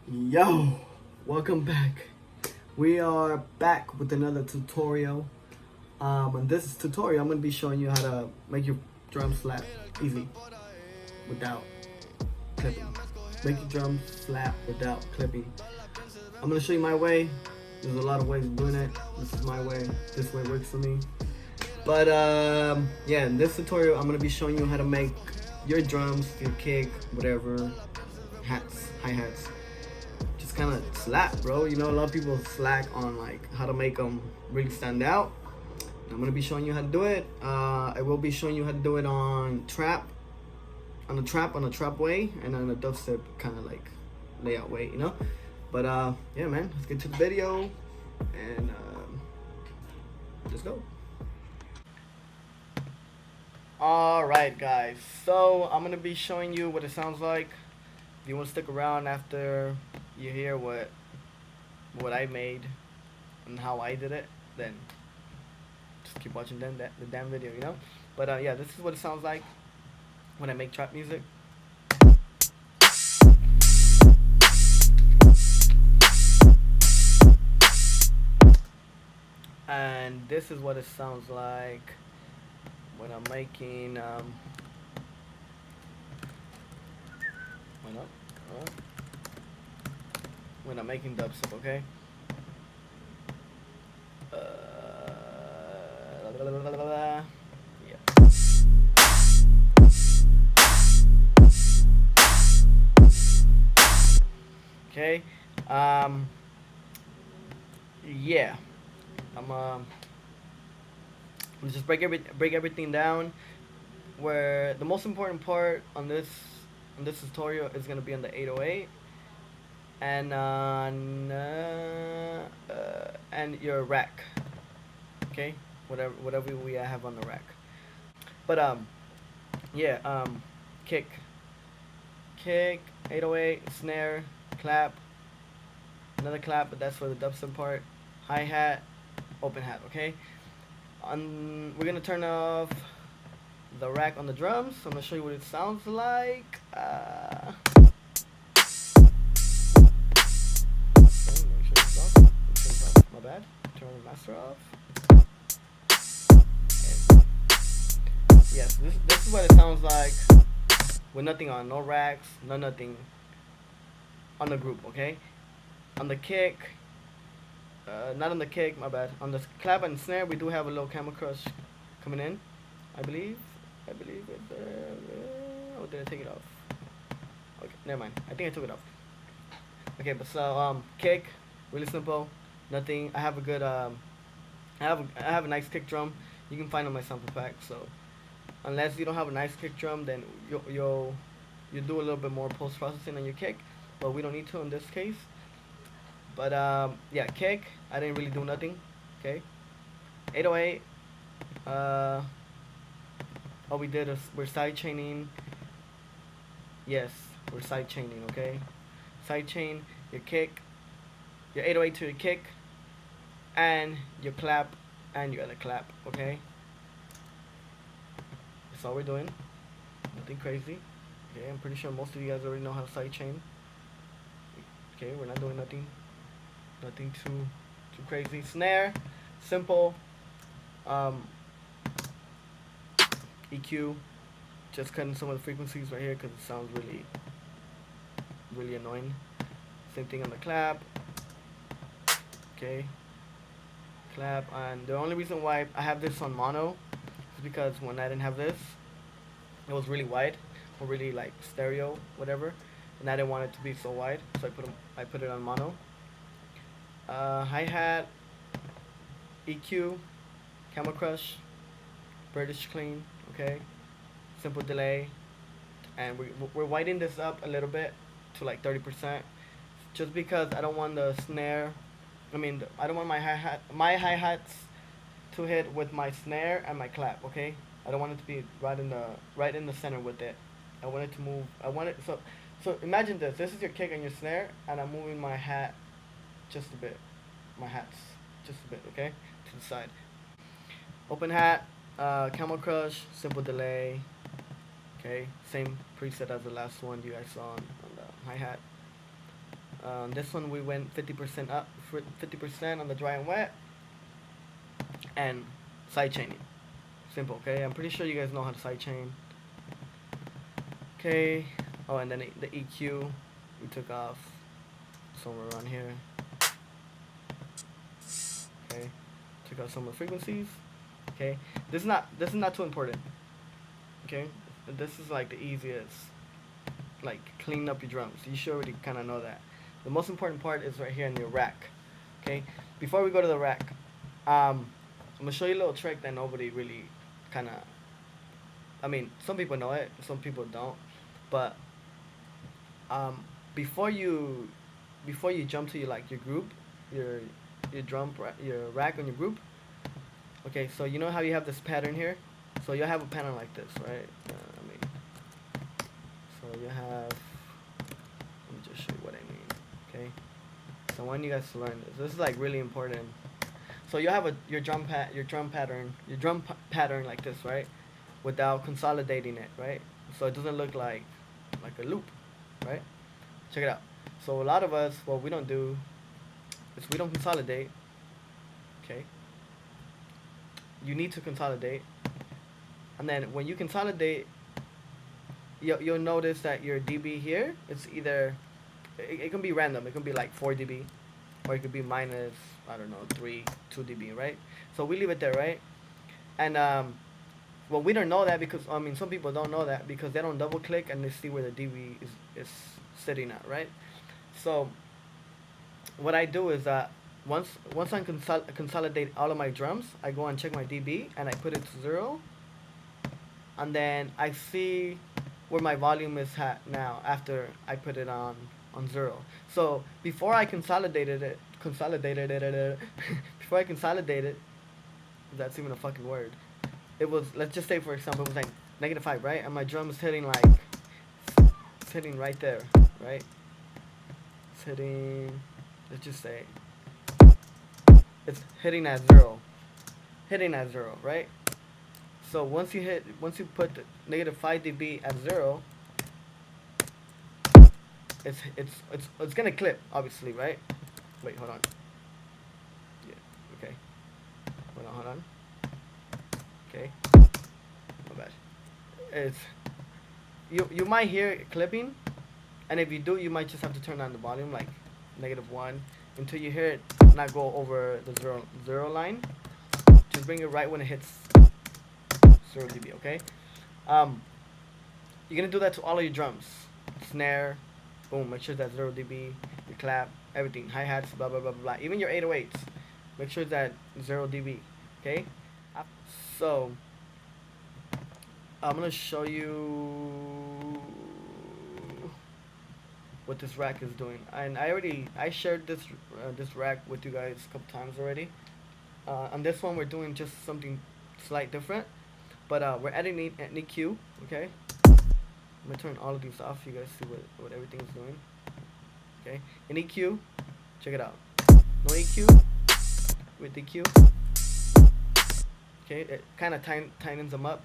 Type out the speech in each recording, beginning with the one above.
Yo, welcome back. We are back with another tutorial. In this tutorial, I'm gonna be showing you how to make your drum slap easy without clipping. Make your drum slap without clipping. I'm gonna show you my way. There's a lot of ways of doing it. This is my way. This way works for me. But yeah, in this tutorial, I'm gonna be showing you how to make your drums, your kick, whatever, hats, hi-hats, just kind of slap, bro. You know, a lot of people slack on like how to make them really stand out. I'm gonna be showing you how to do it. I will be showing you how to do it on a trap way, and on a dubstep kind of like layout way, you know. But yeah, man, let's get to the video, and let's go. Alright guys, so I'm gonna be showing you what it sounds like. If you want to stick around after you hear what I made and how I did it, then just keep watching the damn video, you know. But yeah, this is what it sounds like when I make trap music. And this is what it sounds like when I'm making when I'm making dubstep, okay? Yeah. Okay. Yeah. I'm just break everything down. Where the most important part on this tutorial is gonna be on the 808 and on and your rack. Okay, whatever we have on the rack. But yeah, kick, 808, snare, clap, another clap, but that's for the dubstep part. Hi hat, open hat. Okay, we're gonna turn off the rack on the drums. So I'm gonna show you what it sounds like. My bad. Turn the master off. Yes, this is what it sounds like with nothing on, no racks, nothing on the group. Okay, on the kick, not on the kick. My bad. On the clap and snare, we do have a little camel crush coming in. I believe it. Oh, did I take it off? Okay, never mind. I think I took it off. Okay, but so kick, really simple. Nothing. I have a good I have a nice kick drum. You can find on my sample pack. So unless you don't have a nice kick drum, then you do a little bit more post processing on your kick. But we don't need to in this case. But yeah, kick. I didn't really do nothing. Okay. 808. All we did is we're side chaining. Yes, we're side chaining, okay? Side chain your kick, your 808 to your kick, and your clap, and your other clap, okay? That's all we're doing. Nothing crazy. Okay, I'm pretty sure most of you guys already know how to side chain. Okay, we're not doing nothing too crazy. Snare, simple. EQ, just cutting some of the frequencies right here because it sounds really annoying. Same thing on the clap. Okay, clap. And the only reason why I have this on mono is because when I didn't have this, it was really wide or really like stereo, whatever, and I didn't want it to be so wide, so I put it on mono. Hi-hat, EQ, camel crush, British clean. Okay, simple delay, and we're widening this up a little bit to like 30%, just because I don't want the snare. I don't want my hi-hats to hit with my snare and my clap. Okay, I don't want it to be right in the center with it. I want it to move. I want it so imagine this. This is your kick and your snare, and I'm moving my hat just a bit. My hats just a bit. Okay, to the side. Open hat. Camel Crush, simple delay. Okay, same preset as the last one you guys saw on the hi-hat. This one we went 50% up, 50% on the dry and wet, and side chaining. Simple, okay? I'm pretty sure you guys know how to side chain. Okay. Oh, and then the EQ we took off somewhere around here. Okay. Took out some of the frequencies. Okay. This is not too important. Okay. This is like the easiest. Like cleaning up your drums. You should already kind of know that. The most important part is right here in your rack. Okay. Before we go to the rack, I'm gonna show you a little trick that nobody really kind of. I mean, some people know it, some people don't. But before you jump to your group, your your rack on your group. Okay, so you know how you have this pattern here. So you have a pattern like this, right? So you have. Let me just show you what I mean. Okay. So I want you guys to learn this. This is like really important. So you have your drum pattern like this, right? Without consolidating it, right? So it doesn't look like a loop, right? Check it out. So a lot of us, what we don't do is we don't consolidate. Okay. You need to consolidate, and then when you consolidate, you'll notice that your dB here, it's either it can be random. It can be like 4 dB, or it could be minus, I don't know, 2 dB, right? So we leave it there, right? And well, we don't know that because some people don't know that because they don't double click and they see where the dB is sitting at, right? So what I do is that once I consolidate all of my drums, I go and check my dB and I put it to 0, and then I see where my volume is at now after I put it on 0. So before I consolidated it, before I consolidated, that's even a fucking word. It was, let's just say for example, it was like -5, right? And my drum is hitting it's hitting right there, right? It's hitting, let's just say, it's hitting at 0, right? So once you put the -5 dB at 0, it's gonna clip, obviously, right? Wait, hold on. Yeah, okay. Hold on. Okay. My bad. It's you might hear it clipping, and if you do, you might just have to turn down the volume like -1 until you hear it not go over the zero line. Just bring it right when it hits 0 dB, okay? You're gonna do that to all of your drums. Snare, boom, make sure that's 0 dB. Your clap, everything, hi-hats, blah blah blah blah. Even your 808s, make sure that 0 dB, okay? So I'm gonna show you what this rack is doing, and I shared this rack with you guys a couple times already. On this one, we're doing just something slight different, but we're adding an EQ. Okay, I'm gonna turn all of these off. You guys see what everything is doing. Okay, in EQ, check it out. No EQ with EQ. Okay, it kind of tightens them up.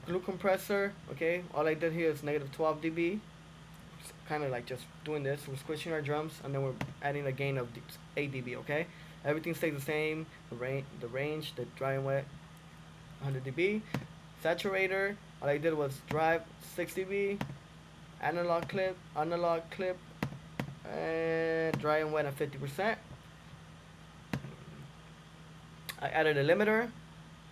Glue compressor. Okay, all I did here is -12 dB. Kind of like just doing this. We're squishing our drums, and then we're adding a gain of 8 dB. Okay, everything stays the same. The range, the dry and wet, 100 dB. Saturator, all I did was drive 6 dB. Analog clip, and dry and wet at 50%. I added a limiter.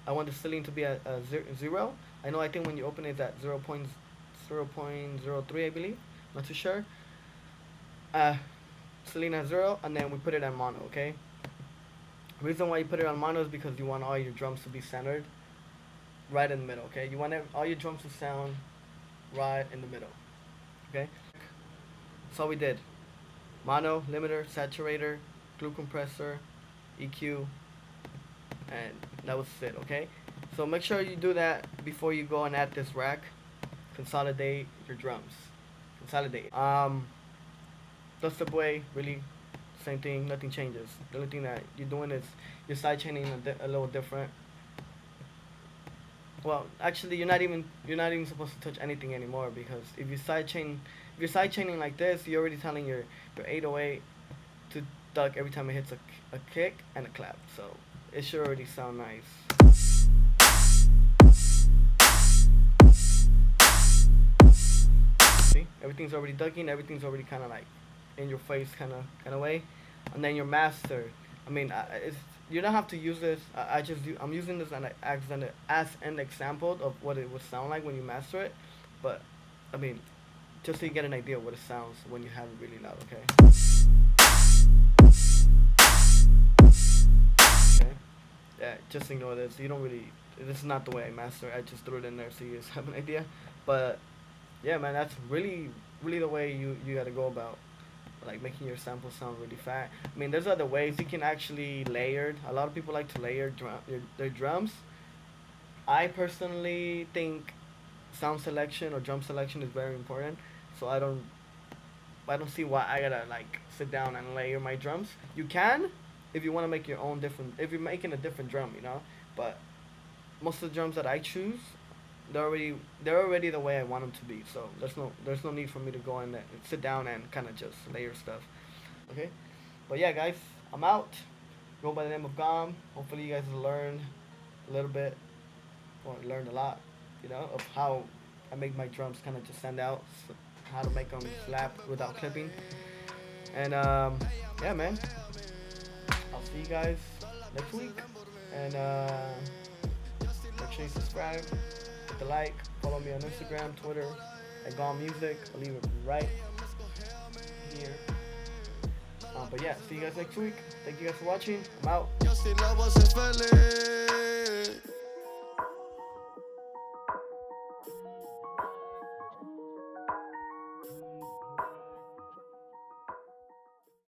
I want the ceiling to be at 0. I think when you open it, it's at 0.03, I believe. Not too sure. Ceiling at 0, and then we put it on mono. Okay. The reason why you put it on mono is because you want all your drums to be centered right in the middle. Okay. You want all your drums to sound right in the middle. Okay. That's all we did. Mono, limiter, saturator, glue compressor, EQ, and that was it. Okay. So make sure you do that before you go and add this rack. Consolidate your drums. Consolidate. That's the way. Really, same thing. Nothing changes. The only thing that you're doing is you're side chaining a little different. Well, actually, you're not even supposed to touch anything anymore, because if you're side chaining like this, you're already telling your 808 to duck every time it hits a kick and a clap. So it should already sound nice. See, everything's already ducking. Everything's already kind of like in your face, kind of way. And then your master. I mean, you don't have to use this. I'm using this as an example of what it would sound like when you master it. But I mean, just so you get an idea of what it sounds when you have it really loud. Okay. Okay. Yeah. Just ignore this. You don't really. This is not the way I master it. I just threw it in there so you guys have an idea. But yeah, man, that's really the way you gotta go about like making your sample sound really fat. I mean, there's other ways you can actually layer. A lot of people like to layer their drums. I personally think sound selection or drum selection is very important. So I don't see why I gotta like sit down and layer my drums. You can if you want to make your own different. If you're making a different drum, But most of the drums that I choose, they're already the way I want them to be. So there's no need for me to go in there and sit down and kind of just layer stuff. Okay, but yeah, guys, I'm out. Go by the name of Gom. Hopefully, you guys learned a little bit, or learned a lot, of how I make my drums kind of just stand out, so how to make them slap without clipping. And yeah, man, I'll see you guys next week. And make sure you subscribe, hit the like, follow me on Instagram, Twitter, at Gone Music. I'll leave it right here. But yeah, see you guys next week. Thank you guys for watching. I'm out.